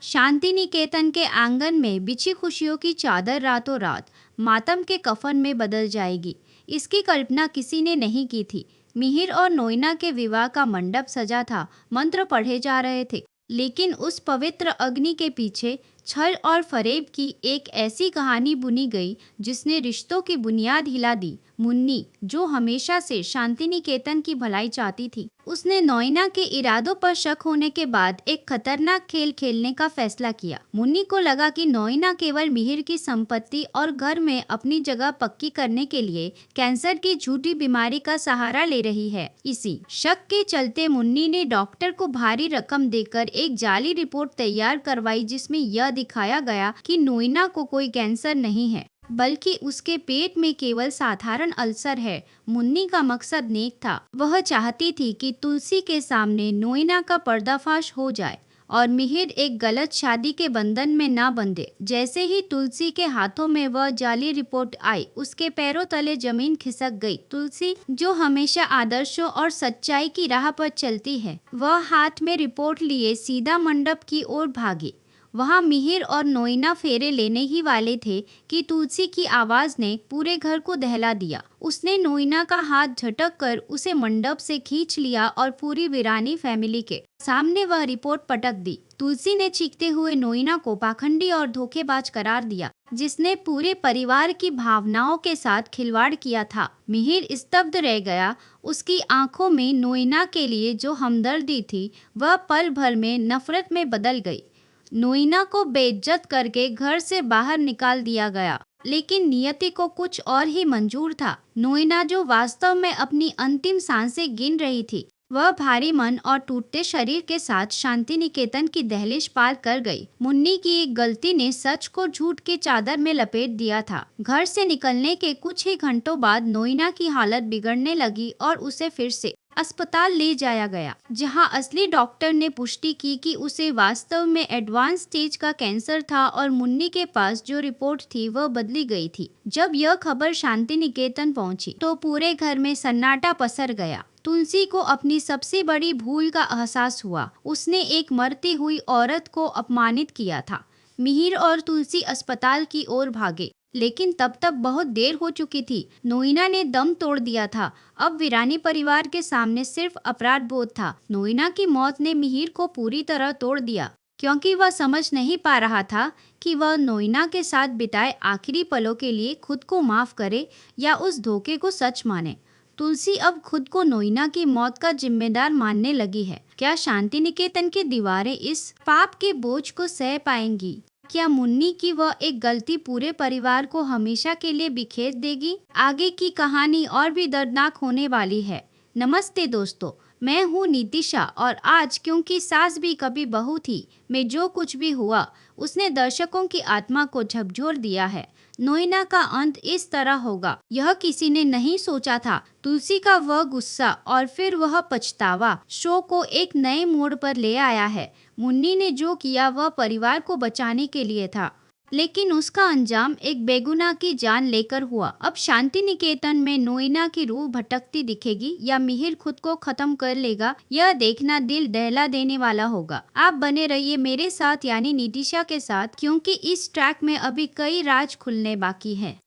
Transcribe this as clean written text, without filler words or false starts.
शांति निकेतन के आंगन में बिछी खुशियों की चादर रातों रात मातम के कफन में बदल जाएगी, इसकी कल्पना किसी ने नहीं की थी। मिहिर और नोइना के विवाह का मंडप सजा था, मंत्र पढ़े जा रहे थे, लेकिन उस पवित्र अग्नि के पीछे छल और फरेब की एक ऐसी कहानी बुनी गई जिसने रिश्तों की बुनियाद हिला दी। मुन्नी, जो हमेशा से शांति निकेतन की भलाई चाहती थी, उसने नोइना के इरादों पर शक होने के बाद एक खतरनाक खेल खेलने का फैसला किया। मुन्नी को लगा कि नोइना केवल मिहिर की संपत्ति और घर में अपनी जगह पक्की करने के लिए कैंसर की झूठी बीमारी का सहारा ले रही है। इसी शक के चलते मुन्नी ने डॉक्टर को भारी रकम देकर एक जाली रिपोर्ट तैयार करवाई, जिसमें यह दिखाया गया कि नोइना को कोई कैंसर नहीं है, बल्कि उसके पेट में केवल साधारण अल्सर है। मुन्नी का मकसद नेक था। वह चाहती थी कि तुलसी के सामने नोइना का पर्दाफाश हो जाए और मिहिर एक गलत शादी के बंधन में ना बंधे। जैसे ही तुलसी के हाथों में वह जाली रिपोर्ट आई, उसके पैरों तले जमीन खिसक गई। तुलसी, जो हमेशा आदर्शों और सच्चाई की राह पर चलती है, वह हाथ में रिपोर्ट लिए सीधा मंडप की ओर भागी। वहाँ मिहिर और नोइना फेरे लेने ही वाले थे कि तुलसी की आवाज ने पूरे घर को दहला दिया। उसने नोइना का हाथ झटक कर उसे मंडप से खींच लिया और पूरी वीरानी फैमिली के सामने वह रिपोर्ट पटक दी। तुलसी ने चीखते हुए नोइना को पाखंडी और धोखेबाज करार दिया, जिसने पूरे परिवार की भावनाओं के साथ खिलवाड़ किया था। मिहिर स्तब्ध रह गया। उसकी आंखों में नोइना के लिए जो हमदर्दी थी, वह पल भर में नफरत में बदल गई। नोइना को बेइज्जत करके घर से बाहर निकाल दिया गया, लेकिन नियति को कुछ और ही मंजूर था। नोइना, जो वास्तव में अपनी अंतिम सांसें गिन रही थी, वह भारी मन और टूटते शरीर के साथ शांति निकेतन की दहलीज पार कर गई। मुन्नी की एक गलती ने सच को झूठ के चादर में लपेट दिया था। घर से निकलने के कुछ ही घंटों बाद नोइना की हालत बिगड़ने लगी और उसे फिर से अस्पताल ले जाया गया, जहां असली डॉक्टर ने पुष्टि की कि उसे वास्तव में एडवांस स्टेज का कैंसर था और मुन्नी के पास जो रिपोर्ट थी वह बदली गई थी। जब यह खबर शांति निकेतन पहुंची तो पूरे घर में सन्नाटा पसर गया। तुलसी को अपनी सबसे बड़ी भूल का एहसास हुआ। उसने एक मरती हुई औरत को अपमानित किया था। मिहिर और तुलसी अस्पताल की ओर भागे, लेकिन तब तक बहुत देर हो चुकी थी। नोइना ने दम तोड़ दिया था। अब वीरानी परिवार के सामने सिर्फ अपराध बोध था। नोइना की मौत ने मिहिर को पूरी तरह तोड़ दिया, क्योंकि वह समझ नहीं पा रहा था कि वह नोइना के साथ बिताए आखिरी पलों के लिए खुद को माफ करे या उस धोखे को सच माने। तुलसी अब खुद को नोइना की मौत का जिम्मेदार मानने लगी है। क्या शांति निकेतन की दीवारें इस पाप के बोझ को सह पाएंगी? क्या मुन्नी की वह एक गलती पूरे परिवार को हमेशा के लिए बिखेर देगी? आगे की कहानी और भी दर्दनाक होने वाली है। नमस्ते दोस्तों, मैं हूँ नीतिशा और आज क्योंकि सास भी कभी बहू थी में जो कुछ भी हुआ, उसने दर्शकों की आत्मा को झकझोर दिया है। नोइना का अंत इस तरह होगा, यह किसी ने नहीं सोचा था। तुलसी का वह गुस्सा और फिर वह पछतावा शो को एक नए मोड़ पर ले आया है। मुन्नी ने जो किया वह परिवार को बचाने के लिए था, लेकिन उसका अंजाम एक बेगुनाह की जान लेकर हुआ। अब शांति निकेतन में नोइना की रूह भटकती दिखेगी या मिहिर खुद को खत्म कर लेगा, यह देखना दिल दहला देने वाला होगा। आप बने रहिए मेरे साथ यानी नीतिशा के साथ, क्योंकि इस ट्रैक में अभी कई राज खुलने बाकी है।